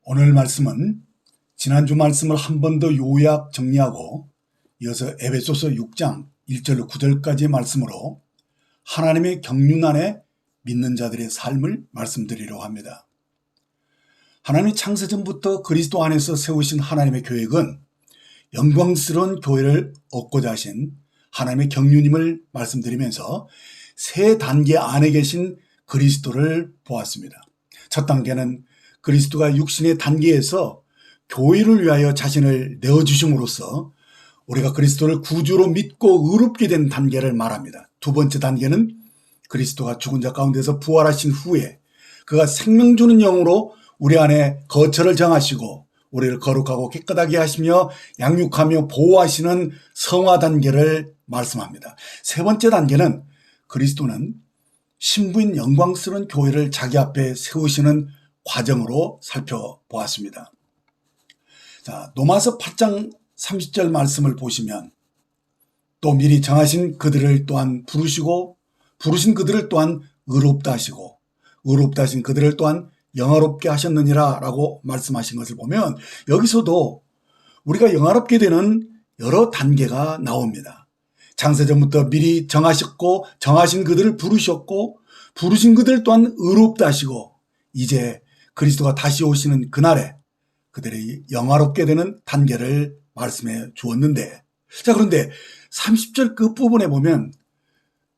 오늘 말씀은 지난주 말씀을 한 번 더 요약 정리하고 이어서 에베소서 6장 1절로 9절까지의 말씀으로 하나님의 경륜 안에 믿는 자들의 삶을 말씀드리려고 합니다. 하나님이 창세전부터 그리스도 안에서 세우신 하나님의 계획은 영광스러운 교회를 얻고자 하신 하나님의 경륜임을 말씀드리면서 세 단계 안에 계신 그리스도를 보았습니다. 첫 단계는 그리스도가 육신의 단계에서 교회를 위하여 자신을 내어주심으로써 우리가 그리스도를 구주로 믿고 의롭게 된 단계를 말합니다. 두 번째 단계는 그리스도가 죽은 자 가운데서 부활하신 후에 그가 생명 주는 영으로 우리 안에 거처를 정하시고 우리를 거룩하고 깨끗하게 하시며 양육하며 보호하시는 성화 단계를 말씀합니다. 세 번째 단계는 그리스도는 신부인 영광스러운 교회를 자기 앞에 세우시는 과정으로 살펴보았습니다. 자, 로마서 8장 30절 말씀을 보시면 또 미리 정하신 그들을 또한 부르시고 부르신 그들을 또한 의롭다 하시고 의롭다 하신 그들을 또한 영화롭게 하셨느니라 라고 말씀하신 것을 보면 여기서도 우리가 영화롭게 되는 여러 단계가 나옵니다. 창세전부터 미리 정하셨고 정하신 그들을 부르셨고 부르신 그들 또한 의롭다 하시고 이제 그리스도가 다시 오시는 그날에 그들이 영화롭게 되는 단계를 말씀해 주었는데, 자, 그런데 30절 끝부분에 보면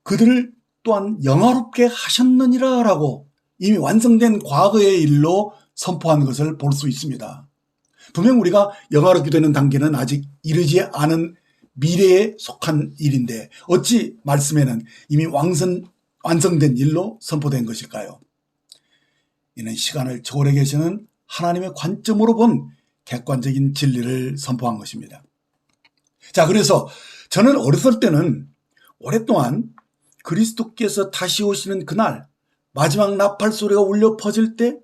그들을 또한 영화롭게 하셨느니라 라고 이미 완성된 과거의 일로 선포한 것을 볼 수 있습니다. 분명 우리가 영화롭게 되는 단계는 아직 이르지 않은 미래에 속한 일인데 어찌 말씀에는 이미 완성된 일로 선포된 것일까요? 이는 시간을 초월해 계시는 하나님의 관점으로 본 객관적인 진리를 선포한 것입니다. 자, 그래서 저는 어렸을 때는 오랫동안 그리스도께서 다시 오시는 그날 마지막 나팔 소리가 울려 퍼질 때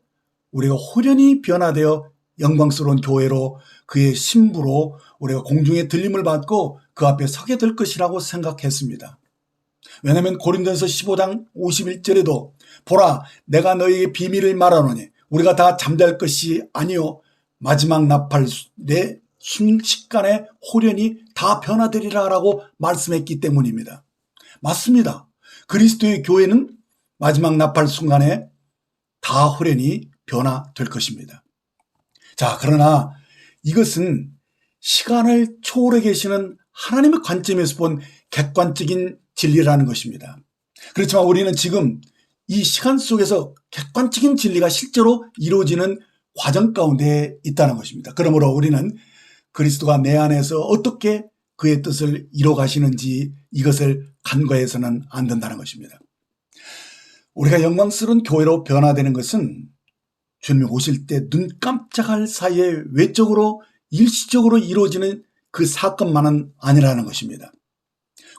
우리가 호련히 변화되어 영광스러운 교회로 그의 신부로 우리가 공중의 들림을 받고 그 앞에 서게 될 것이라고 생각했습니다. 왜냐하면 고린도전서 15장 51절에도 보라 내가 너희에게 비밀을 말하노니 우리가 다 잠잘 것이 아니요 마지막 나팔 내 순식간에 호련히 다 변화되리라 라고 말씀했기 때문입니다. 맞습니다. 그리스도의 교회는 마지막 나팔 순간에 다 호련히 변화될 것입니다. 자, 그러나 이것은 시간을 초월해 계시는 하나님의 관점에서 본 객관적인 진리라는 것입니다. 그렇지만 우리는 지금 이 시간 속에서 객관적인 진리가 실제로 이루어지는 과정 가운데 있다는 것입니다. 그러므로 우리는 그리스도가 내 안에서 어떻게 그의 뜻을 이뤄가시는지 이것을 간과해서는 안 된다는 것입니다. 우리가 영광스러운 교회로 변화되는 것은 주님이 오실 때 눈 깜짝할 사이에 외적으로 일시적으로 이루어지는 그 사건만은 아니라는 것입니다.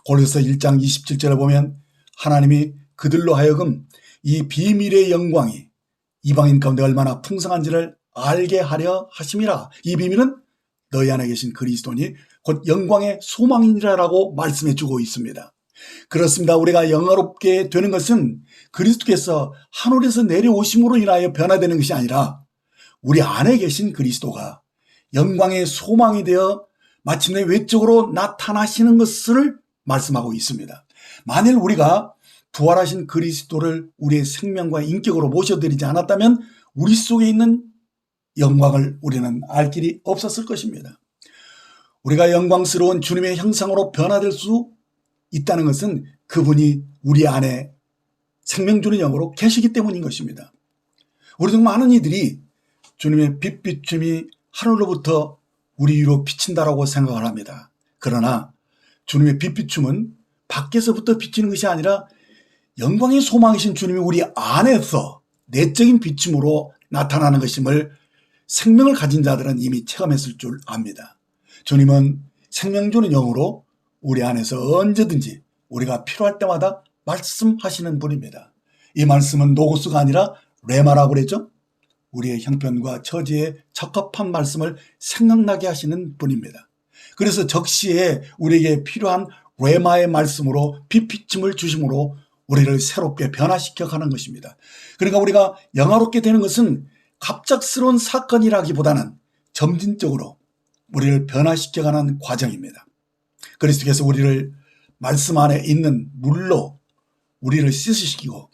골로새 1장 27절에 보면 하나님이 그들로 하여금 이 비밀의 영광이 이방인 가운데 얼마나 풍성한지를 알게 하려 하심이라. 이 비밀은 너희 안에 계신 그리스도니 곧 영광의 소망이라고 말씀해 주고 있습니다. 그렇습니다. 우리가 영화롭게 되는 것은 그리스도께서 하늘에서 내려오심으로 인하여 변화되는 것이 아니라 우리 안에 계신 그리스도가 영광의 소망이 되어 마침내 외적으로 나타나시는 것을 말씀하고 있습니다. 만일 우리가 부활하신 그리스도를 우리의 생명과 인격으로 모셔드리지 않았다면 우리 속에 있는 영광을 우리는 알 길이 없었을 것입니다. 우리가 영광스러운 주님의 형상으로 변화될 수 있다는 것은 그분이 우리 안에 생명 주는 영으로 계시기 때문인 것입니다. 우리 중 많은 이들이 주님의 빛비춤이 하늘로부터 우리 위로 비친다라고 생각을 합니다. 그러나 주님의 빛비춤은 밖에서부터 비치는 것이 아니라 영광의 소망이신 주님이 우리 안에서 내적인 비춤으로 나타나는 것임을 생명을 가진 자들은 이미 체험했을 줄 압니다. 주님은 생명 주는 영으로 우리 안에서 언제든지 우리가 필요할 때마다 말씀하시는 분입니다. 이 말씀은 노고스가 아니라 레마라고 그랬죠. 우리의 형편과 처지에 적합한 말씀을 생각나게 하시는 분입니다. 그래서 적시에 우리에게 필요한 레마의 말씀으로 빛비침을 주심으로 우리를 새롭게 변화시켜 가는 것입니다. 그러니까 우리가 영화롭게 되는 것은 갑작스러운 사건이라기보다는 점진적으로 우리를 변화시켜가는 과정입니다. 그리스도께서 우리를 말씀 안에 있는 물로 우리를 씻으시키고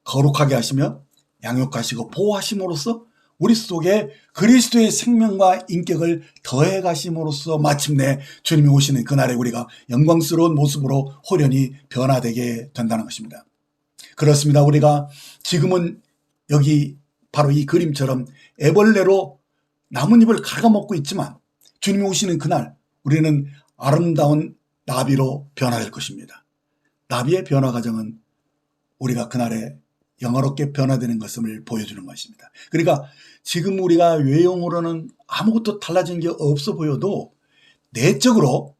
거룩하게 하시며 양육하시고 보호하심으로써 우리 속에 그리스도의 생명과 인격을 더해 가심으로써 마침내 주님이 오시는 그날에 우리가 영광스러운 모습으로 호련히 변화되게 된다는 것입니다. 그렇습니다. 우리가 지금은 여기 바로 이 그림처럼 애벌레로 나뭇잎을 갉아먹고 있지만 주님이 오시는 그날 우리는 아름다운 나비로 변화될 것입니다. 나비의 변화 과정은 우리가 그날에 영화롭게 변화되는 것을 보여주는 것입니다. 그러니까 지금 우리가 외형으로는 아무것도 달라진 게 없어 보여도 내적으로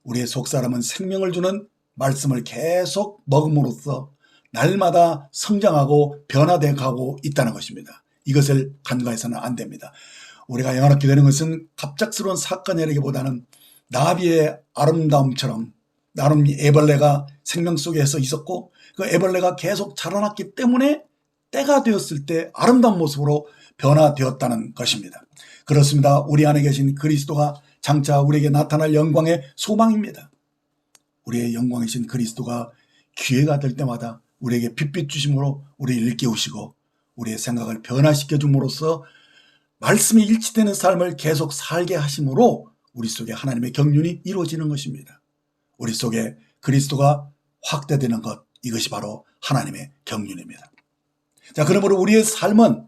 우리의 속사람은 생명을 주는 말씀을 계속 먹음으로써 날마다 성장하고 변화돼 가고 있다는 것입니다. 이것을 간과해서는 안 됩니다. 우리가 영화롭게 되는 것은 갑작스러운 사건이라기보다는 나비의 아름다움처럼 나름 애벌레가 생명 속에서 있었고 그 애벌레가 계속 자라났기 때문에 때가 되었을 때 아름다운 모습으로 변화되었다는 것입니다. 그렇습니다. 우리 안에 계신 그리스도가 장차 우리에게 나타날 영광의 소망입니다. 우리의 영광이신 그리스도가 기회가 될 때마다 우리에게 빛빛 주심으로 우리를 일깨우시고 우리의 생각을 변화시켜 줌으로써 말씀이 일치되는 삶을 계속 살게 하심으로 우리 속에 하나님의 경륜이 이루어지는 것입니다. 우리 속에 그리스도가 확대되는 것, 이것이 바로 하나님의 경륜입니다. 자, 그러므로 우리의 삶은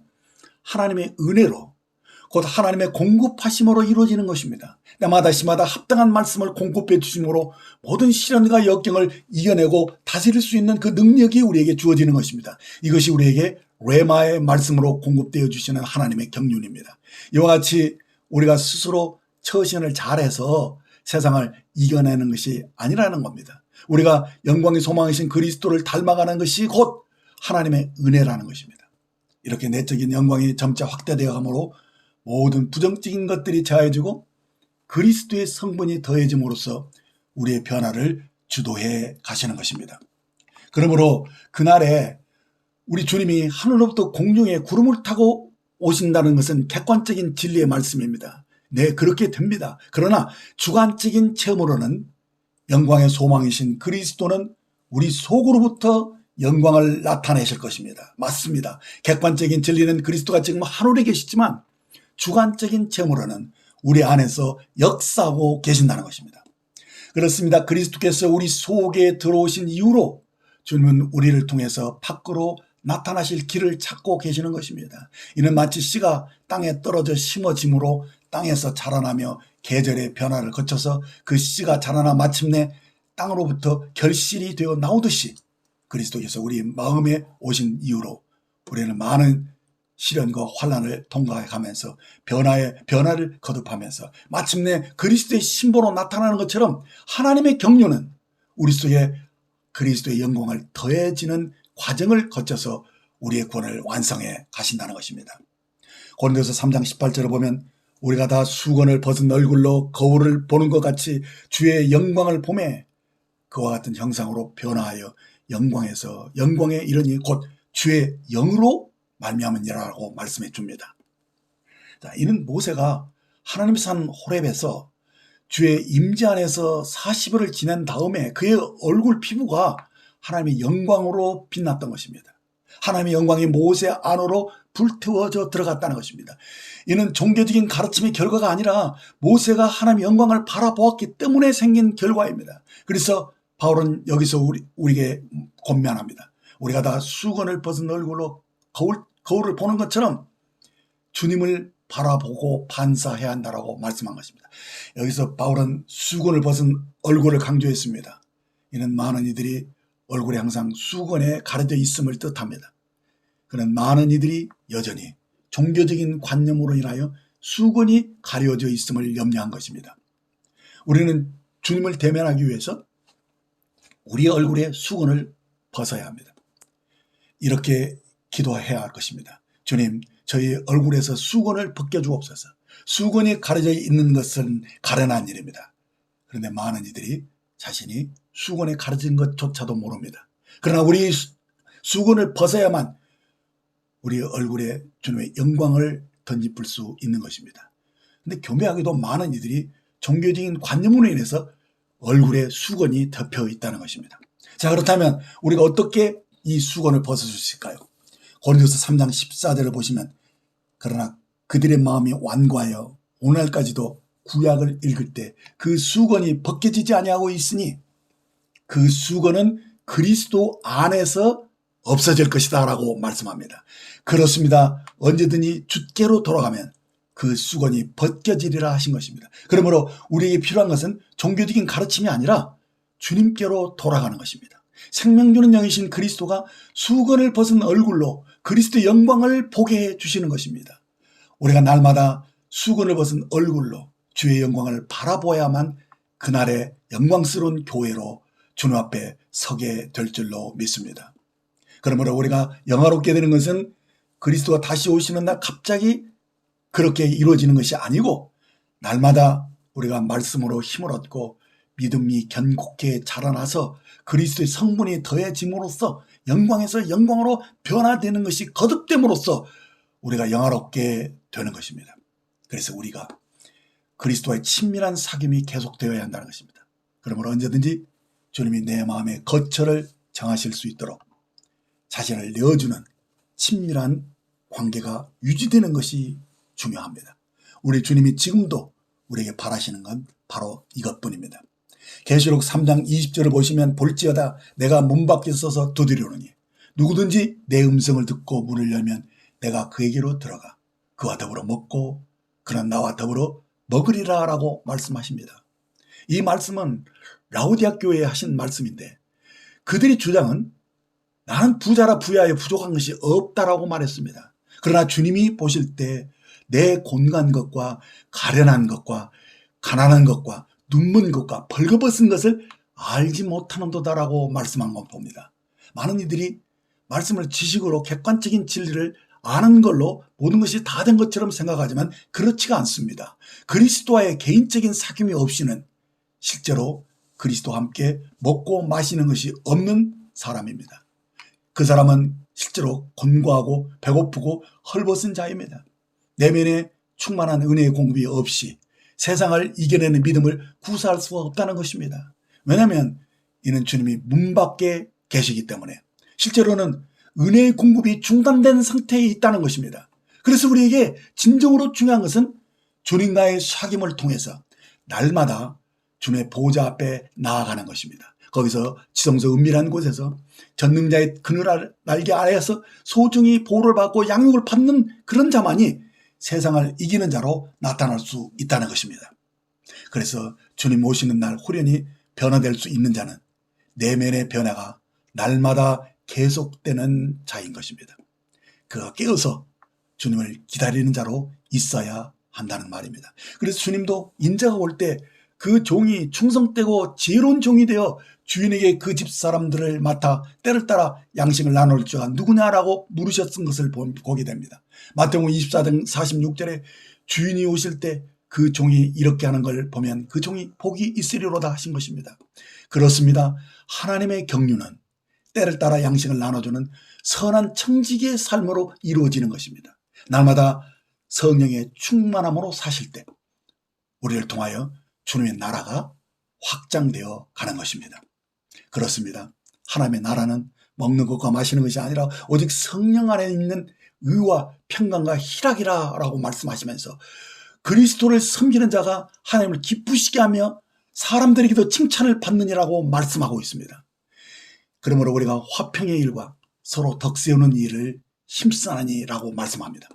하나님의 은혜로 곧 하나님의 공급하심으로 이루어지는 것입니다. 때마다 시마다 합당한 말씀을 공급해 주심으로 모든 시련과 역경을 이겨내고 다스릴 수 있는 그 능력이 우리에게 주어지는 것입니다. 이것이 우리에게 레마의 말씀으로 공급되어 주시는 하나님의 경륜입니다. 이와 같이 우리가 스스로 처신을 잘해서 세상을 이겨내는 것이 아니라는 겁니다. 우리가 영광의 소망이신 그리스도를 닮아가는 것이 곧 하나님의 은혜라는 것입니다. 이렇게 내적인 영광이 점차 확대되어 가므로 모든 부정적인 것들이 자해지고 그리스도의 성분이 더해짐으로써 우리의 변화를 주도해 가시는 것입니다. 그러므로 그날에 우리 주님이 하늘로부터 공중에 구름을 타고 오신다는 것은 객관적인 진리의 말씀입니다. 네, 그렇게 됩니다. 그러나 주관적인 체험으로는 영광의 소망이신 그리스도는 우리 속으로부터 영광을 나타내실 것입니다. 맞습니다. 객관적인 진리는 그리스도가 지금 하늘에 계시지만 주관적인 체험으로는 우리 안에서 역사하고 계신다는 것입니다. 그렇습니다. 그리스도께서 우리 속에 들어오신 이후로 주님은 우리를 통해서 밖으로 나타나실 길을 찾고 계시는 것입니다. 이는 마치 씨가 땅에 떨어져 심어짐으로 땅에서 자라나며 계절의 변화를 거쳐서 그 씨가 자라나 마침내 땅으로부터 결실이 되어 나오듯이 그리스도께서 우리 마음에 오신 이후로 우리는 많은 시련과 환난을 통과해 가면서 변화를 거듭하면서 마침내 그리스도의 신보로 나타나는 것처럼 하나님의 경륜은 우리 속에 그리스도의 영광을 더해지는 과정을 거쳐서 우리의 구원을 완성해 가신다는 것입니다. 고린도서 3장 18절을 보면 우리가 다 수건을 벗은 얼굴로 거울을 보는 것 같이 주의 영광을 보매 그와 같은 형상으로 변화하여 영광에서 영광에 이르니 곧 주의 영으로 말미암으니라고 말씀해 줍니다. 자, 이는 모세가 하나님 산 호렙에서 주의 임재 안에서 40일을 지낸 다음에 그의 얼굴 피부가 하나님의 영광으로 빛났던 것입니다. 하나님의 영광이 모세 안으로 불태워져 들어갔다는 것입니다. 이는 종교적인 가르침의 결과가 아니라 모세가 하나님의 영광을 바라보았기 때문에 생긴 결과입니다. 그래서 바울은 여기서 우리에게 권면합니다. 우리가 다 수건을 벗은 얼굴로 거울을 보는 것처럼 주님을 바라보고 반사해야 한다라고 말씀한 것입니다. 여기서 바울은 수건을 벗은 얼굴을 강조했습니다. 이는 많은 이들이 얼굴에 항상 수건에 가려져 있음을 뜻합니다. 그런 많은 이들이 여전히 종교적인 관념으로 인하여 수건이 가려져 있음을 염려한 것입니다. 우리는 주님을 대면하기 위해서 우리의 얼굴에 수건을 벗어야 합니다. 이렇게 기도해야 할 것입니다. 주님, 저희 얼굴에서 수건을 벗겨주옵소서. 수건이 가려져 있는 것은 가련한 일입니다. 그런데 많은 이들이 자신이 수건에 가려진 것조차도 모릅니다. 그러나 우리 수건을 벗어야만 우리 얼굴에 주님의 영광을 던집을 수 있는 것입니다. 근데 교묘하게도 많은 이들이 종교적인 관념으로 인해서 얼굴에 수건이 덮여 있다는 것입니다. 자, 그렇다면 우리가 어떻게 이 수건을 벗을 수 있을까요? 고린도서 3장 14절을 보시면 그러나 그들의 마음이 완고하여 오늘까지도 구약을 읽을 때 그 수건이 벗겨지지 아니하고 있으니 그 수건은 그리스도 안에서 없어질 것이다 라고 말씀합니다. 그렇습니다. 언제든지 주께로 돌아가면 그 수건이 벗겨지리라 하신 것입니다. 그러므로 우리에게 필요한 것은 종교적인 가르침이 아니라 주님께로 돌아가는 것입니다. 생명 주는 영이신 그리스도가 수건을 벗은 얼굴로 그리스도의 영광을 보게 해 주시는 것입니다. 우리가 날마다 수건을 벗은 얼굴로 주의 영광을 바라보아야만 그날의 영광스러운 교회로 주님 앞에 서게 될 줄로 믿습니다. 그러므로 우리가 영화롭게 되는 것은 그리스도가 다시 오시는 날 갑자기 그렇게 이루어지는 것이 아니고 날마다 우리가 말씀으로 힘을 얻고 믿음이 견고하게 자라나서 그리스도의 성분이 더해짐으로써 영광에서 영광으로 변화되는 것이 거듭됨으로써 우리가 영화롭게 되는 것입니다. 그래서 우리가 그리스도와의 친밀한 사귐이 계속되어야 한다는 것입니다. 그러므로 언제든지 주님이 내 마음에 거처를 정하실 수 있도록 자신을 내어주는 친밀한 관계가 유지되는 것이 중요합니다. 우리 주님이 지금도 우리에게 바라시는 건 바로 이것뿐입니다. 계시록 3장 20절을 보시면 볼지어다 내가 문 밖에 서서 두드리노니 누구든지 내 음성을 듣고 문을 열면 내가 그에게로 들어가 그와 더불어 먹고 그는 나와 더불어 먹으리라 라고 말씀하십니다. 이 말씀은 라오디아 교회에 하신 말씀인데 그들의 주장은 나는 부자라 부유하여 부족한 것이 없다라고 말했습니다. 그러나 주님이 보실 때 내 곤간 것과 가련한 것과 가난한 것과 눈먼 것과 벌거벗은 것을 알지 못하는도다라고 말씀한 것 봅니다. 많은 이들이 말씀을 지식으로 객관적인 진리를 아는 걸로 모든 것이 다 된 것처럼 생각하지만 그렇지가 않습니다. 그리스도와의 개인적인 사귐이 없이는 실제로 그리스도와 함께 먹고 마시는 것이 없는 사람입니다. 그 사람은 실제로 곤고하고 배고프고 헐벗은 자입니다. 내면에 충만한 은혜의 공급이 없이 세상을 이겨내는 믿음을 구사할 수가 없다는 것입니다. 왜냐하면 이는 주님이 문 밖에 계시기 때문에 실제로는 은혜의 공급이 중단된 상태에 있다는 것입니다. 그래서 우리에게 진정으로 중요한 것은 주님과의 사귐을 통해서 날마다 주님의 보좌 앞에 나아가는 것입니다. 거기서 지성소 은밀한 곳에서 전능자의 그늘 날개 아래에서 소중히 보호를 받고 양육을 받는 그런 자만이 세상을 이기는 자로 나타날 수 있다는 것입니다. 그래서 주님 오시는 날 후련히 변화될 수 있는 자는 내면의 변화가 날마다 계속되는 자인 것입니다. 그가 깨어서 주님을 기다리는 자로 있어야 한다는 말입니다. 그래서 주님도 인자가 올 때 그 종이 충성되고 지혜로운 종이 되어 주인에게 그 집 사람들을 맡아 때를 따라 양식을 나눌 자가 누구냐라고 물으셨던 것을 보게 됩니다. 마태복음 24장 46절에 주인이 오실 때 그 종이 이렇게 하는 걸 보면 그 종이 복이 있으리로다 하신 것입니다. 그렇습니다. 하나님의 경륜은 때를 따라 양식을 나눠주는 선한 청지기의 삶으로 이루어지는 것입니다. 날마다 성령의 충만함으로 사실 때 우리를 통하여 주님의 나라가 확장되어 가는 것입니다. 그렇습니다. 하나님의 나라는 먹는 것과 마시는 것이 아니라 오직 성령 안에 있는 의와 평강과 희락이라고 말씀하시면서 그리스도를 섬기는 자가 하나님을 기쁘시게 하며 사람들에게도 칭찬을 받느니라고 말씀하고 있습니다. 그러므로 우리가 화평의 일과 서로 덕세우는 일을 힘쓰나니라고 말씀합니다.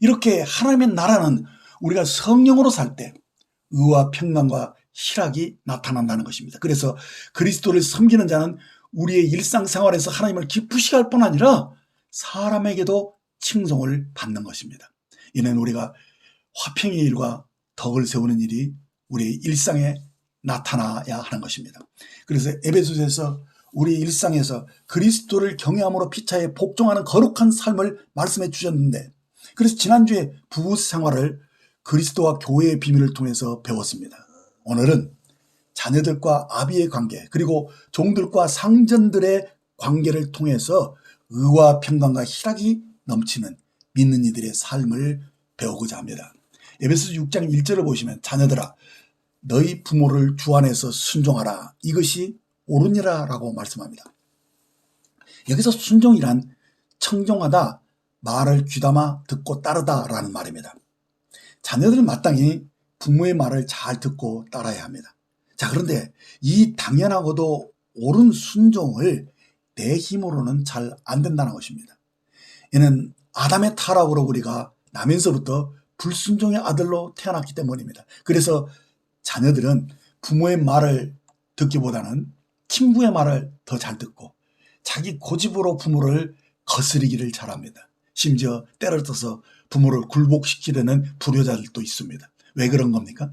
이렇게 하나님의 나라는 우리가 성령으로 살 때 의와 평강과 희락이 나타난다는 것입니다. 그래서 그리스도를 섬기는 자는 우리의 일상생활에서 하나님을 기쁘시게 할 뿐 아니라 사람에게도 칭송을 받는 것입니다. 이는 우리가 화평의 일과 덕을 세우는 일이 우리의 일상에 나타나야 하는 것입니다. 그래서 에베소서에서 우리 일상에서 그리스도를 경외함으로 피차에 복종하는 거룩한 삶을 말씀해 주셨는데 그래서 지난주에 부부 생활을 그리스도와 교회의 비밀을 통해서 배웠습니다. 오늘은 자녀들과 아비의 관계 그리고 종들과 상전들의 관계를 통해서 의와 평강과 희락이 넘치는 믿는 이들의 삶을 배우고자 합니다. 에베소서 6장 1절을 보시면 자녀들아 너희 부모를 주 안에서 순종하라 이것이 옳으니라 라고 말씀합니다. 여기서 순종이란 청종하다, 말을 귀담아 듣고 따르다 라는 말입니다. 자녀들은 마땅히 부모의 말을 잘 듣고 따라야 합니다. 자, 그런데 이 당연하고도 옳은 순종을 내 힘으로는 잘 안 된다는 것입니다. 이는 아담의 타락으로 우리가 나면서부터 불순종의 아들로 태어났기 때문입니다. 그래서 자녀들은 부모의 말을 듣기보다는 친구의 말을 더 잘 듣고 자기 고집으로 부모를 거스르기를 잘합니다. 심지어 때를 떠서 부모를 굴복시키려는 불효자들도 있습니다. 왜 그런 겁니까?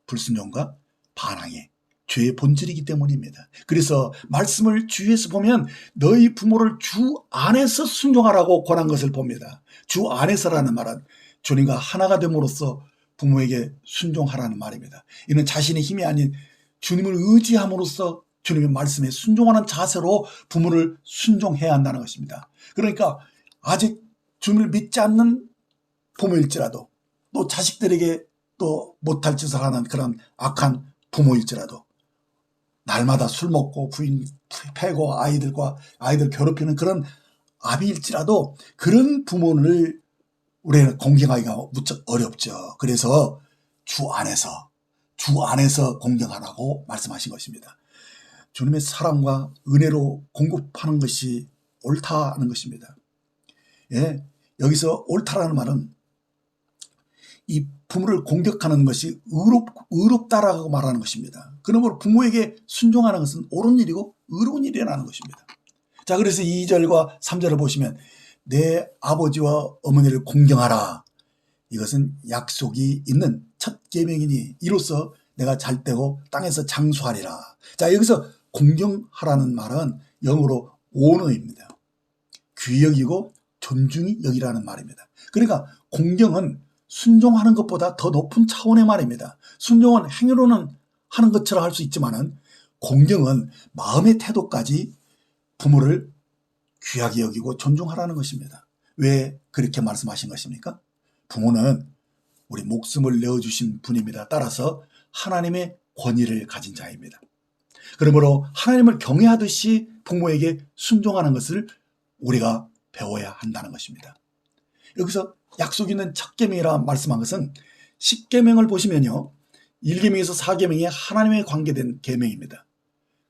불순종과 반항의 죄의 본질이기 때문입니다. 그래서 말씀을 주위에서 보면 너희 부모를 주 안에서 순종하라고 권한 것을 봅니다. 주 안에서라는 말은 주님과 하나가 됨으로써 부모에게 순종하라는 말입니다. 이는 자신의 힘이 아닌 주님을 의지함으로써 주님의 말씀에 순종하는 자세로 부모를 순종해야 한다는 것입니다. 그러니까 아직 주님을 믿지 않는 부모일지라도 또 자식들에게 또 못할 짓을 하는 그런 악한 부모일지라도 날마다 술 먹고 부인 패고 아이들 괴롭히는 그런 아비일지라도 그런 부모를 우리는 공경하기가 무척 어렵죠. 그래서 주 안에서 공경하라고 말씀하신 것입니다. 주님의 사랑과 은혜로 공급하는 것이 옳다는 것입니다. 예, 여기서 옳다라는 말은 이 부모를 공격하는 것이 의롭다라고 말하는 것입니다. 그러므로 부모에게 순종하는 것은 옳은 일이고 의로운 일이라는 것입니다. 자, 그래서 2절과 3절을 보시면 내 아버지와 어머니를 공경하라. 이것은 약속이 있는 첫 계명이니 이로써 내가 잘 되고 땅에서 장수하리라. 자, 여기서 공경하라는 말은 영어로 honor입니다. 귀히 여기고 존중히 여기라는 말입니다. 그러니까 공경은 순종하는 것보다 더 높은 차원의 말입니다. 순종은 행위로는 하는 것처럼 할 수 있지만은 공경은 마음의 태도까지 부모를 귀하게 여기고 존중하라는 것입니다. 왜 그렇게 말씀하신 것입니까? 부모는 우리 목숨을 내어주신 분입니다. 따라서 하나님의 권위를 가진 자입니다. 그러므로 하나님을 경외하듯이 부모에게 순종하는 것을 우리가 배워야 한다는 것입니다. 여기서 약속 있는 첫 계명이라 말씀한 것은 10계명을 보시면요. 1계명에서 4계명이 하나님에 관계된 계명입니다.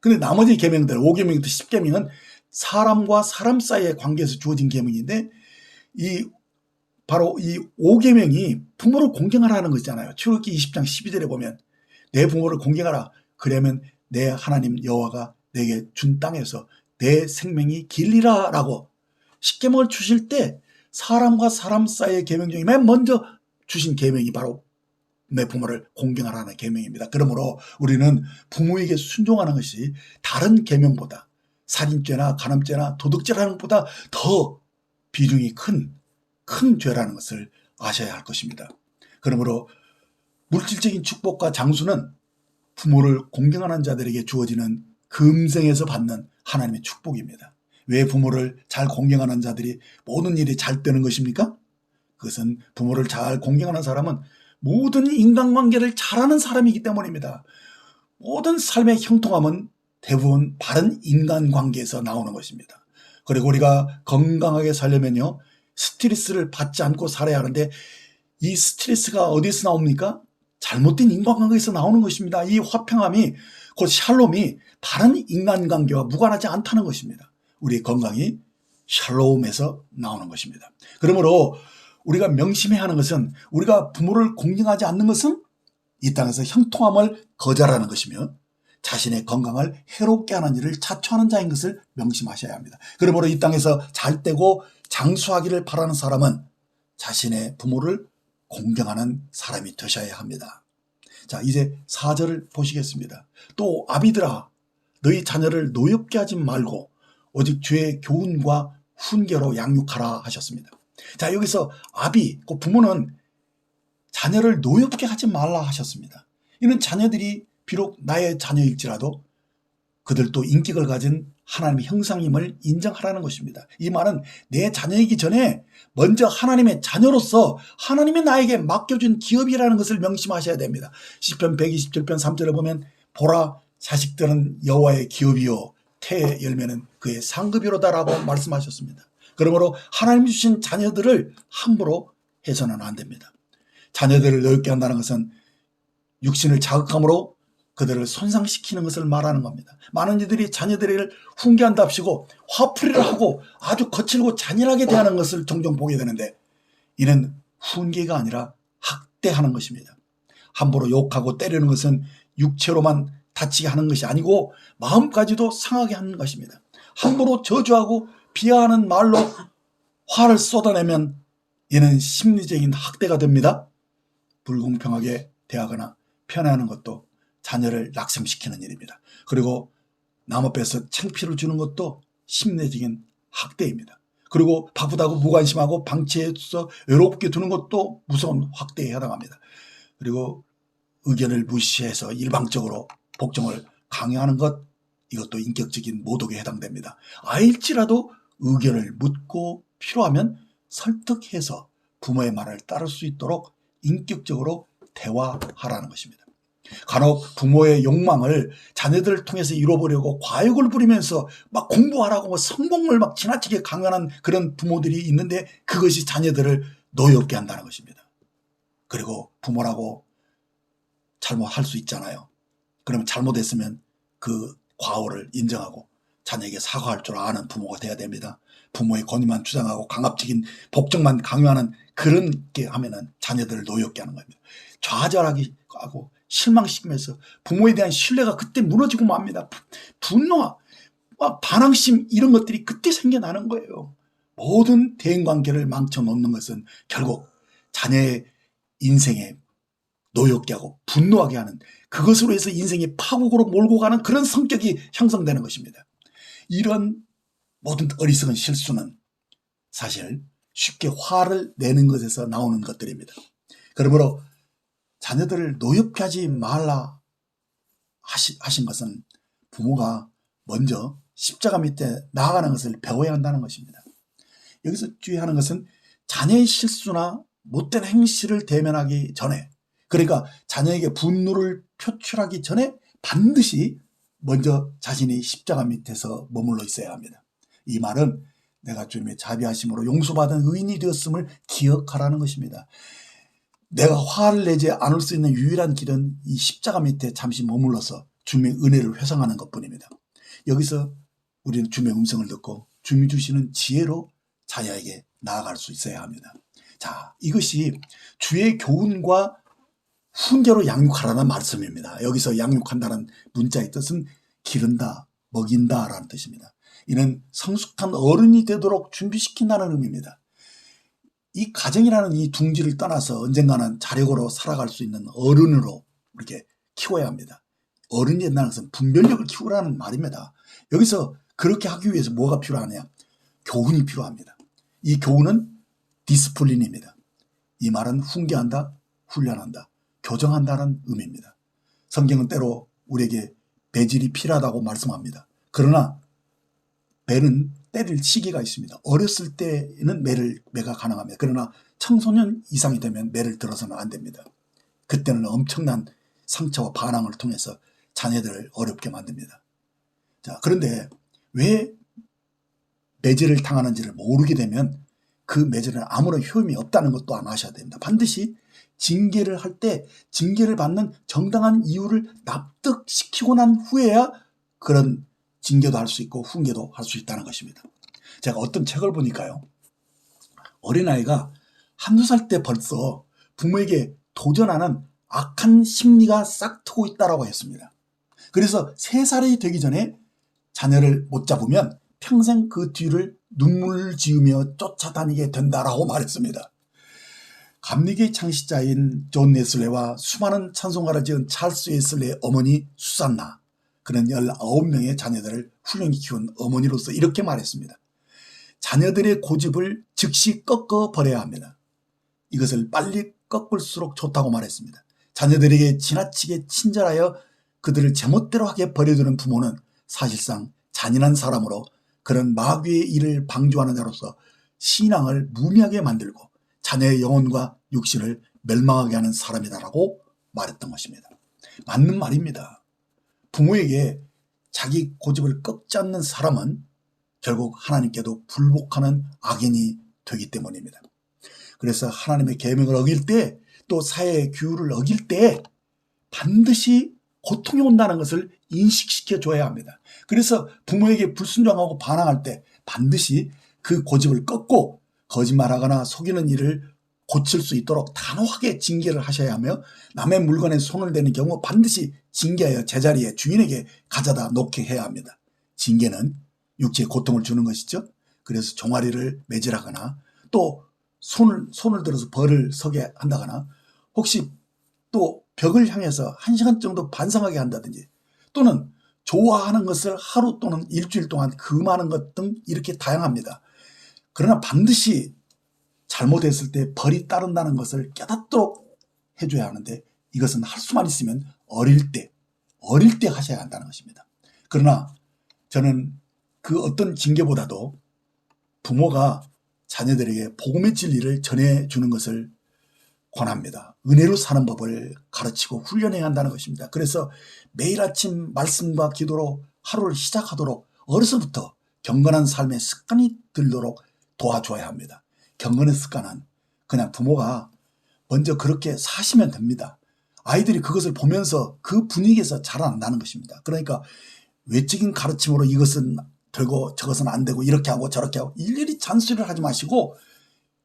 그런데 나머지 계명들 5계명부터 10계명은 사람과 사람 사이의 관계에서 주어진 계명인데 바로 이 5계명이 부모를 공경하라는 것이잖아요. 출애굽기 20장 12절에 보면 내 부모를 공경하라. 그러면 내 하나님 여호와가 내게 준 땅에서 내 생명이 길리라 라고 10계명을 주실 때 사람과 사람 사이의 계명 중에 맨 먼저 주신 계명이 바로 내 부모를 공경하라는 계명입니다. 그러므로 우리는 부모에게 순종하는 것이 다른 계명보다 살인죄나 간음죄나 도둑질하는 것보다 더 비중이 큰 죄라는 것을 아셔야 할 것입니다. 그러므로 물질적인 축복과 장수는 부모를 공경하는 자들에게 주어지는 금생에서 받는 하나님의 축복입니다. 왜 부모를 잘 공경하는 자들이 모든 일이 잘 되는 것입니까? 그것은 부모를 잘 공경하는 사람은 모든 인간관계를 잘하는 사람이기 때문입니다. 모든 삶의 형통함은 대부분 바른 인간관계에서 나오는 것입니다. 그리고 우리가 건강하게 살려면요. 스트레스를 받지 않고 살아야 하는데 이 스트레스가 어디서 나옵니까? 잘못된 인간관계에서 나오는 것입니다. 이 화평함이 곧 샬롬이 바른 인간관계와 무관하지 않다는 것입니다. 우리 건강이 샬롬에서 나오는 것입니다. 그러므로 우리가 명심해야 하는 것은 우리가 부모를 공경하지 않는 것은 이 땅에서 형통함을 거절하는 것이며 자신의 건강을 해롭게 하는 일을 자초하는 자인 것을 명심하셔야 합니다. 그러므로 이 땅에서 잘 되고 장수하기를 바라는 사람은 자신의 부모를 공경하는 사람이 되셔야 합니다. 자, 이제 4절을 보시겠습니다. 또 아비들아 너희 자녀를 노엽게 하지 말고 오직 주의 교훈과 훈계로 양육하라 하셨습니다. 자, 여기서 아비, 그 부모는 자녀를 노엽게 하지 말라 하셨습니다. 이는 자녀들이 비록 나의 자녀일지라도 그들도 인격을 가진 하나님의 형상임을 인정하라는 것입니다. 이 말은 내 자녀이기 전에 먼저 하나님의 자녀로서 하나님이 나에게 맡겨준 기업이라는 것을 명심하셔야 됩니다. 시편 127편 3절에 보면 보라 자식들은 여호와의 기업이요 태의 열매는 그의 상급이로다라고 말씀하셨습니다. 그러므로 하나님 주신 자녀들을 함부로 해서는 안 됩니다. 자녀들을 넓게 한다는 것은 육신을 자극함으로 그들을 손상시키는 것을 말하는 겁니다. 많은 이들이 자녀들을 훈계한답시고 화풀이를 하고 아주 거칠고 잔인하게 대하는 것을 종종 보게 되는데 이는 훈계가 아니라 학대하는 것입니다. 함부로 욕하고 때리는 것은 육체로만 다치게 하는 것이 아니고 마음까지도 상하게 하는 것입니다. 함부로 저주하고 비하하는 말로 화를 쏟아내면 이는 심리적인 학대가 됩니다. 불공평하게 대하거나 편애하는 것도 자녀를 낙심시키는 일입니다. 그리고 남 앞에서 창피를 주는 것도 심리적인 학대입니다. 그리고 바쁘다고 무관심하고 방치해서 외롭게 두는 것도 무서운 학대에 해당합니다. 그리고 의견을 무시해서 일방적으로 복종을 강요하는 것, 이것도 인격적인 모독에 해당됩니다. 아일지라도 의견을 묻고 필요하면 설득해서 부모의 말을 따를 수 있도록 인격적으로 대화하라는 것입니다. 간혹 부모의 욕망을 자녀들을 통해서 이뤄보려고 과욕을 부리면서 막 공부하라고 성공을 막 지나치게 강요하는 그런 부모들이 있는데 그것이 자녀들을 노엽게 한다는 것입니다. 그리고 부모라고 잘못할 수 있잖아요. 그러면 잘못했으면 그 과오를 인정하고 자녀에게 사과할 줄 아는 부모가 돼야 됩니다. 부모의 권위만 주장하고 강압적인 복종만 강요하는 그런 게 하면은 자녀들을 노엽게 하는 겁니다. 좌절하게 하고 실망시키면서 부모에 대한 신뢰가 그때 무너지고 맙니다. 분노와 반항심 이런 것들이 그때 생겨나는 거예요. 모든 대인관계를 망쳐놓는 것은 결국 자녀의 인생에 노엽게 하고 분노하게 하는 그것으로 해서 인생의 파국으로 몰고 가는 그런 성격이 형성되는 것입니다. 이런 모든 어리석은 실수는 사실 쉽게 화를 내는 것에서 나오는 것들입니다. 그러므로 자녀들을 노엽게 하지 말라 하신 것은 부모가 먼저 십자가 밑에 나아가는 것을 배워야 한다는 것입니다. 여기서 주의하는 것은 자녀의 실수나 못된 행실을 대면하기 전에, 그러니까 자녀에게 분노를 표출하기 전에 반드시 먼저 자신이 십자가 밑에서 머물러 있어야 합니다. 이 말은 내가 주님의 자비하심으로 용서받은 의인이 되었음을 기억하라는 것입니다. 내가 화를 내지 않을 수 있는 유일한 길은 이 십자가 밑에 잠시 머물러서 주님의 은혜를 회상하는 것뿐입니다. 여기서 우리는 주님의 음성을 듣고 주님이 주시는 지혜로 자녀에게 나아갈 수 있어야 합니다. 자, 이것이 주의 교훈과 훈계로 양육하라는 말씀입니다. 여기서 양육한다는 문자의 뜻은 기른다, 먹인다라는 뜻입니다. 이는 성숙한 어른이 되도록 준비시킨다는 의미입니다. 이 가정이라는 이 둥지를 떠나서 언젠가는 자력으로 살아갈 수 있는 어른으로 이렇게 키워야 합니다. 어른이 된다는 것은 분별력을 키우라는 말입니다. 여기서 그렇게 하기 위해서 뭐가 필요하냐? 교훈이 필요합니다. 이 교훈은 디스플린입니다. 이 말은 훈계한다, 훈련한다, 교정한다는 의미입니다. 성경은 때로 우리에게 배질이 필요하다고 말씀합니다. 그러나 배는 때릴 시기가 있습니다. 어렸을 때는 매가 가능합니다. 그러나 청소년 이상이 되면 매를 들어서는 안 됩니다. 그때는 엄청난 상처와 반항을 통해서 자녀들을 어렵게 만듭니다. 자, 그런데 왜 매질을 당하는지를 모르게 되면 그 매질은 아무런 효임이 없다는 것도 아셔야 됩니다. 반드시 징계를 할 때 징계를 받는 정당한 이유를 납득시키고 난 후에야 그런 징계도 할 수 있고 훈계도 할 수 있다는 것입니다. 제가 어떤 책을 보니까요, 어린아이가 한두 살 때 벌써 부모에게 도전하는 악한 심리가 싹 트고 있다고 했습니다. 그래서 3살이 되기 전에 자녀를 못 잡으면 평생 그 뒤를 눈물 지으며 쫓아다니게 된다라고 말했습니다. 감리교의 창시자인 존 웨슬레와 수많은 찬송가를 지은 찰스 웨슬레의 어머니 수산나, 그는 19명의 자녀들을 훌륭히 키운 어머니로서 이렇게 말했습니다. 자녀들의 고집을 즉시 꺾어 버려야 합니다. 이것을 빨리 꺾을수록 좋다고 말했습니다. 자녀들에게 지나치게 친절하여 그들을 제멋대로 하게 버려두는 부모는 사실상 잔인한 사람으로 그런 마귀의 일을 방조하는 자로서 신앙을 무미하게 만들고 자녀의 영혼과 육신을 멸망하게 하는 사람이다라고 말했던 것입니다. 맞는 말입니다. 부모에게 자기 고집을 꺾지 않는 사람은 결국 하나님께도 불복하는 악인이 되기 때문입니다. 그래서 하나님의 계명을 어길 때, 또 사회의 규율을 어길 때 반드시 고통이 온다는 것을 인식시켜 줘야 합니다. 그래서 부모에게 불순종하고 반항할 때 반드시 그 고집을 꺾고 거짓말하거나 속이는 일을 고칠 수 있도록 단호하게 징계를 하셔야 하며, 남의 물건에 손을 대는 경우 반드시 징계하여 제자리에 주인에게 가져다 놓게 해야 합니다. 징계는 육체에 고통을 주는 것이죠. 그래서 종아리를 매질하거나 또 손을 들어서 벌을 서게 한다거나, 혹시 또 벽을 향해서 1시간 정도 반성하게 한다든지, 또는 좋아하는 것을 하루 또는 일주일 동안 금하는 것 등 이렇게 다양합니다. 그러나 반드시 잘못했을 때 벌이 따른다는 것을 깨닫도록 해줘야 하는데, 이것은 할 수만 있으면 어릴 때 하셔야 한다는 것입니다. 그러나 저는 그 어떤 징계보다도 부모가 자녀들에게 복음의 진리를 전해주는 것을 권합니다. 은혜로 사는 법을 가르치고 훈련해야 한다는 것입니다. 그래서 매일 아침 말씀과 기도로 하루를 시작하도록 어려서부터 경건한 삶의 습관이 들도록 도와줘야 합니다. 경건의 습관은 그냥 부모가 먼저 그렇게 사시면 됩니다. 아이들이 그것을 보면서 그 분위기에서 자라난다는 것입니다. 그러니까 외적인 가르침으로 이것은 되고 저것은 안 되고 이렇게 하고 저렇게 하고 일일이 잔소리를 하지 마시고,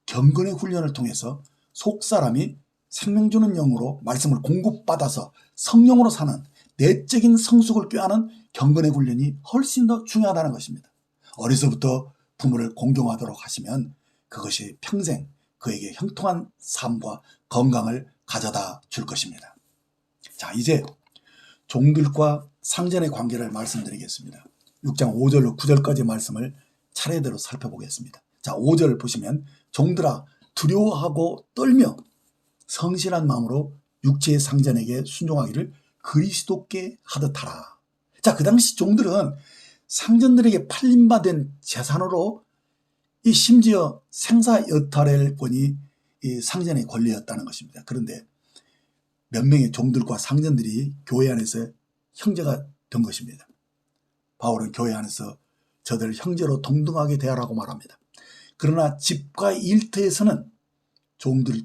경건의 훈련을 통해서 속사람이 생명 주는 영으로 말씀을 공급받아서 성령으로 사는 내적인 성숙을 꾀하는 경건의 훈련이 훨씬 더 중요하다는 것입니다. 어려서부터 부모를 공경하도록 하시면 그것이 평생 그에게 형통한 삶과 건강을 가져다 줄 것입니다. 자, 이제 종들과 상전의 관계를 말씀드리겠습니다. 6장 5절로 9절까지 말씀을 차례대로 살펴보겠습니다. 자, 5절 보시면, 종들아 두려워하고 떨며 성실한 마음으로 육체의 상전에게 순종하기를 그리스도께 하듯 하라. 자, 그 당시 종들은 상전들에게 팔림받은 재산으로 이 심지어 생사여탈권이 이 상전의 권리였다는 것입니다. 그런데 몇 명의 종들과 상전들이 교회 안에서 형제가 된 것입니다. 바울은 교회 안에서 저들 형제로 동등하게 대하라고 말합니다. 그러나 집과 일터에서는 종들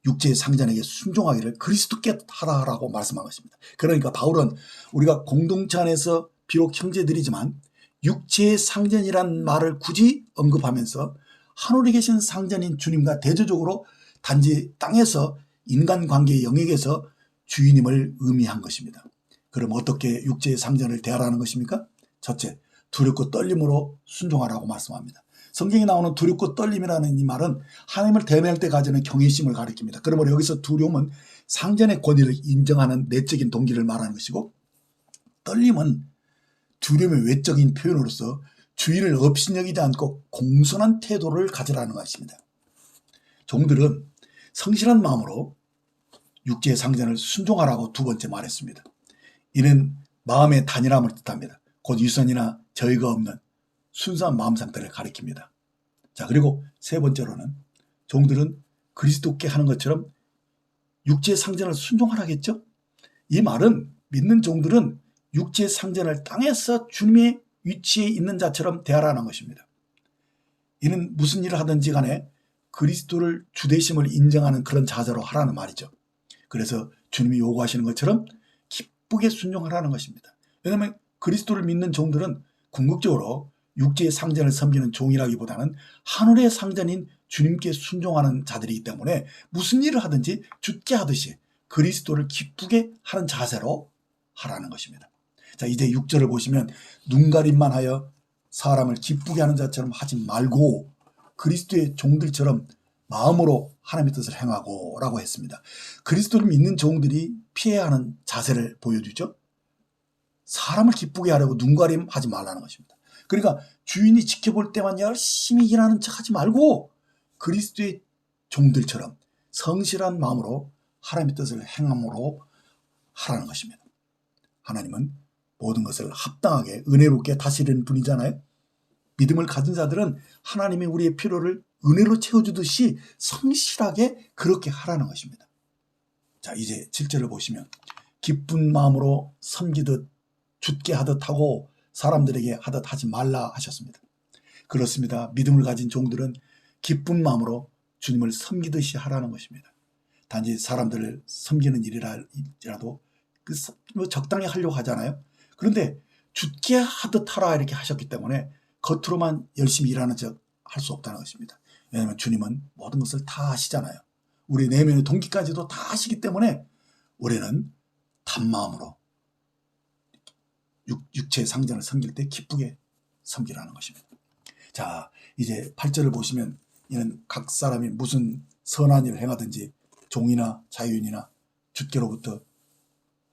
육체의 상전에게 순종하기를 그리스도께 하라라고 말씀한 것입니다. 그러니까 바울은 우리가 공동체 안에서 비록 형제들이지만 육체의 상전이란 말을 굳이 언급하면서 하늘에 계신 상전인 주님과 대조적으로 단지 땅에서 인간관계의 영역에서 주인임을 의미한 것입니다. 그럼 어떻게 육체의 상전을 대하라는 것입니까? 첫째, 두렵고 떨림으로 순종하라고 말씀합니다. 성경에 나오는 두렵고 떨림이라는 이 말은 하나님을 대면할 때 가지는 경외심을 가리킵니다. 그러므로 여기서 두려움은 상전의 권위를 인정하는 내적인 동기를 말하는 것이고, 떨림은 두려움의 외적인 표현으로서 주의를 업신여기지 않고 공손한 태도를 가지라는 것입니다. 종들은 성실한 마음으로 육체의 상전을 순종하라고 두 번째 말했습니다. 이는 마음의 단일함을 뜻합니다. 곧 유선이나 저희가 없는 순수한 마음 상태를 가리킵니다. 자, 그리고 세 번째로는 종들은 그리스도께 하는 것처럼 육체의 상전을 순종하라겠죠? 이 말은 믿는 종들은 육체의 상전을 땅에서 주님의 위치에 있는 자처럼 대하라는 것입니다. 이는 무슨 일을 하든지 간에 그리스도를 주되심을 인정하는 그런 자세로 하라는 말이죠. 그래서 주님이 요구하시는 것처럼 기쁘게 순종하라는 것입니다. 왜냐하면 그리스도를 믿는 종들은 궁극적으로 육체의 상전을 섬기는 종이라기보다는 하늘의 상전인 주님께 순종하는 자들이기 때문에 무슨 일을 하든지 주께 하듯이 그리스도를 기쁘게 하는 자세로 하라는 것입니다. 자, 이제 6절을 보시면, 눈가림만 하여 사람을 기쁘게 하는 자처럼 하지 말고 그리스도의 종들처럼 마음으로 하나님의 뜻을 행하고 라고 했습니다. 그리스도를 믿는 종들이 피해야 하는 자세를 보여주죠. 사람을 기쁘게 하려고 눈가림하지 말라는 것입니다. 그러니까 주인이 지켜볼 때만 열심히 일하는 척 하지 말고 그리스도의 종들처럼 성실한 마음으로 하나님의 뜻을 행함으로 하라는 것입니다. 하나님은 모든 것을 합당하게 은혜롭게 다스리는 분이잖아요. 믿음을 가진 자들은 하나님이 우리의 필요를 은혜로 채워주듯이 성실하게 그렇게 하라는 것입니다. 자, 이제 7절을 보시면 기쁜 마음으로 섬기듯 주께 하듯 하고 사람들에게 하듯 하지 말라 하셨습니다. 그렇습니다. 믿음을 가진 종들은 기쁜 마음으로 주님을 섬기듯이 하라는 것입니다. 단지 사람들을 섬기는 일이라도 적당히 하려고 하잖아요. 그런데 주께 하듯 하라 이렇게 하셨기 때문에 겉으로만 열심히 일하는 척 할 수 없다는 것입니다. 왜냐하면 주님은 모든 것을 다 아시잖아요. 우리 내면의 동기까지도 다 아시기 때문에 우리는 단마음으로 육체의 상전을 섬길 때 기쁘게 섬기라는 것입니다. 자, 이제 8절을 보시면 이는 각 사람이 무슨 선한 일을 행하든지 종이나 자유인이나 주께로부터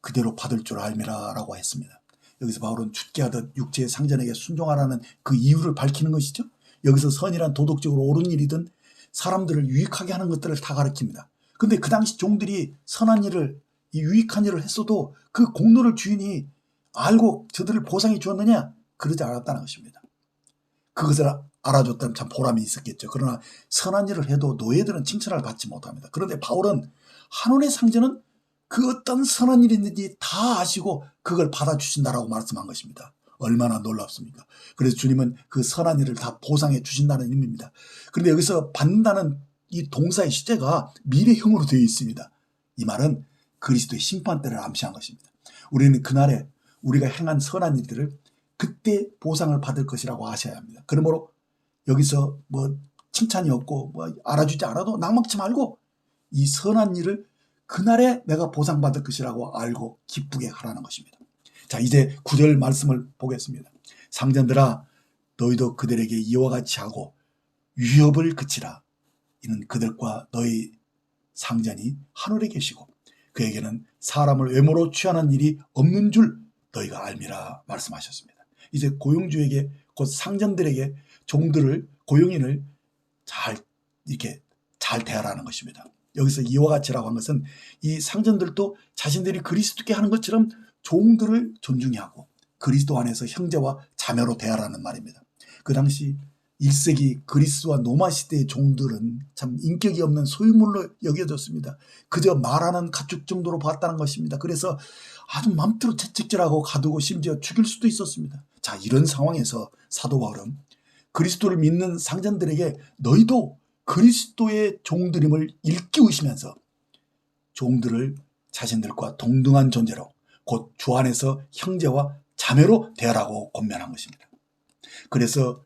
그대로 받을 줄 알미라 라고 했습니다. 여기서 바울은 주께 하듯 육체의 상전에게 순종하라는 그 이유를 밝히는 것이죠. 여기서 선이란 도덕적으로 옳은 일이든 사람들을 유익하게 하는 것들을 다 가르칩니다. 근데 그 당시 종들이 선한 일을, 이 유익한 일을 했어도 그 공로를 주인이 알고 저들을 보상해 주었느냐? 그러지 않았다는 것입니다. 그것을 알아줬다면 참 보람이 있었겠죠. 그러나 선한 일을 해도 노예들은 칭찬을 받지 못합니다. 그런데 바울은 한원의 상전은 그 어떤 선한 일이 있는지 다 아시고 그걸 받아주신다라고 말씀한 것입니다. 얼마나 놀랍습니까? 그래서 주님은 그 선한 일을 다 보상해 주신다는 의미입니다. 그런데 여기서 받는다는 이 동사의 시제가 미래형으로 되어 있습니다. 이 말은 그리스도의 심판 때를 암시한 것입니다. 우리는 그날에 우리가 행한 선한 일들을 그때 보상을 받을 것이라고 아셔야 합니다. 그러므로 여기서 뭐 칭찬이 없고 뭐 알아주지 않아도 낙망치 말고 이 선한 일을 그날에 내가 보상받을 것이라고 알고 기쁘게 하라는 것입니다. 자, 이제 9절 말씀을 보겠습니다. 상전들아 너희도 그들에게 이와 같이 하고 위협을 그치라. 이는 그들과 너희 상전이 하늘에 계시고 그에게는 사람을 외모로 취하는 일이 없는 줄 너희가 알미라 말씀하셨습니다. 이제 고용주에게 곧 상전들에게 종들을 고용인을 이렇게 잘 대하라는 것입니다. 여기서 이와 같이라고 한 것은 이 상전들도 자신들이 그리스도께 하는 것처럼 종들을 존중히 하고 그리스도 안에서 형제와 자매로 대하라는 말입니다. 그 당시 1세기 그리스와 로마 시대의 종들은 참 인격이 없는 소유물로 여겨졌습니다. 그저 말하는 가축 정도로 봤다는 것입니다. 그래서 아주 맘대로 채찍질하고 가두고 심지어 죽일 수도 있었습니다. 자, 이런 상황에서 사도 바울은 그리스도를 믿는 상전들에게 너희도 그리스도의 종들임을 일깨우시면서 종들을 자신들과 동등한 존재로 곧 주 안에서 형제와 자매로 대하라고 권면한 것입니다. 그래서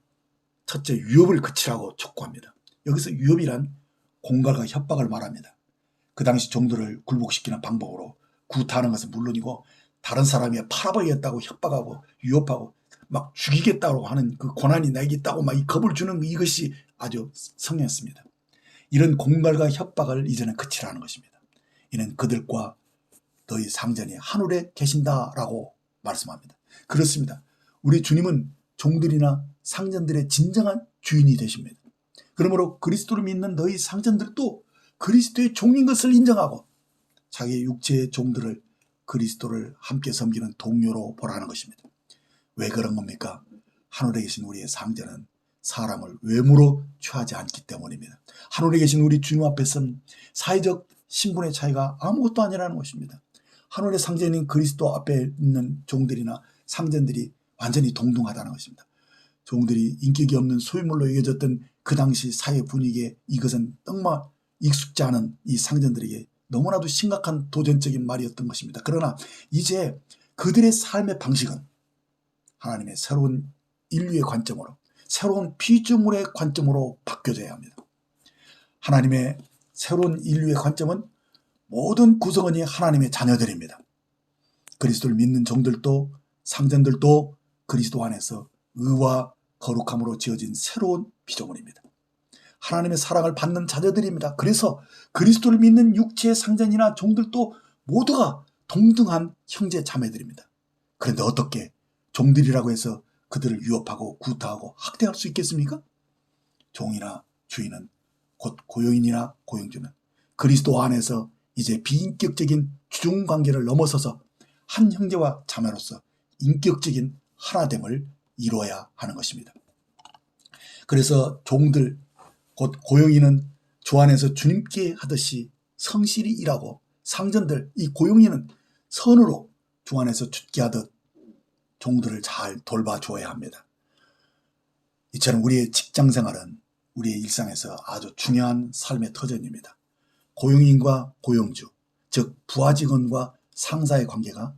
첫째, 위협을 그치라고 촉구합니다. 여기서 위협이란 공갈과 협박을 말합니다. 그 당시 종들을 굴복시키는 방법으로 구타하는 것은 물론이고 다른 사람이 팔아버리겠다고 협박하고 위협하고 막 죽이겠다고 하는 그 고난이 나에게 있다고 막 겁을 주는 이것이 아주 성했습니다. 이런 공갈과 협박을 이제는 그치라는 것입니다. 이는 그들과 너희 상전이 하늘에 계신다라고 말씀합니다. 그렇습니다. 우리 주님은 종들이나 상전들의 진정한 주인이 되십니다. 그러므로 그리스도를 믿는 너희 상전들도 그리스도의 종인 것을 인정하고 자기 육체의 종들을 그리스도를 함께 섬기는 동료로 보라는 것입니다. 왜 그런 겁니까? 하늘에 계신 우리의 상전은 사람을 외모로 취하지 않기 때문입니다. 하늘에 계신 우리 주님 앞에서는 사회적 신분의 차이가 아무것도 아니라는 것입니다. 하늘의 상전인 그리스도 앞에 있는 종들이나 상전들이 완전히 동등하다는 것입니다. 종들이 인격이 없는 소유물로 여겨졌던 그 당시 사회 분위기에 이것은 정말 익숙지 않은 이 상전들에게 너무나도 심각한 도전적인 말이었던 것입니다. 그러나 이제 그들의 삶의 방식은 하나님의 새로운 인류의 관점으로 새로운 피조물의 관점으로 바뀌어져야 합니다. 하나님의 새로운 인류의 관점은 모든 구성원이 하나님의 자녀들입니다. 그리스도를 믿는 종들도 상전들도 그리스도 안에서 의와 거룩함으로 지어진 새로운 피조물입니다. 하나님의 사랑을 받는 자녀들입니다. 그래서 그리스도를 믿는 육체의 상전이나 종들도 모두가 동등한 형제 자매들입니다. 그런데 어떻게 종들이라고 해서 그들을 위협하고 구타하고 학대할 수 있겠습니까? 종이나 주인은 곧 고용인이나 고용주는 그리스도 안에서 이제 비인격적인 주종 관계를 넘어서서 한 형제와 자매로서 인격적인 하나됨을 이루어야 하는 것입니다. 그래서 종들 곧 고용인은 주 안에서 주님께 하듯이 성실히 일하고 상전들 이 고용인은 선으로 주 안에서 주께 하듯 종들을 잘 돌봐줘야 합니다. 이처럼 우리의 직장생활은 우리의 일상에서 아주 중요한 삶의 터전입니다. 고용인과 고용주, 즉 부하 직원과 상사의 관계가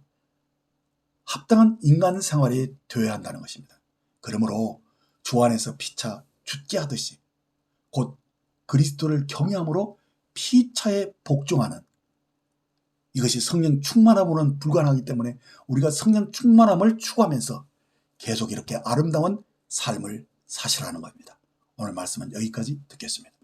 합당한 인간 생활이 되어야 한다는 것입니다. 그러므로 주 안에서 피차 주께 하듯이 곧 그리스도를 경외함으로 피차에 복종하는 이것이 성령 충만함으로는 불가능하기 때문에 우리가 성령 충만함을 추구하면서 계속 이렇게 아름다운 삶을 사시라는 겁니다. 오늘 말씀은 여기까지 듣겠습니다.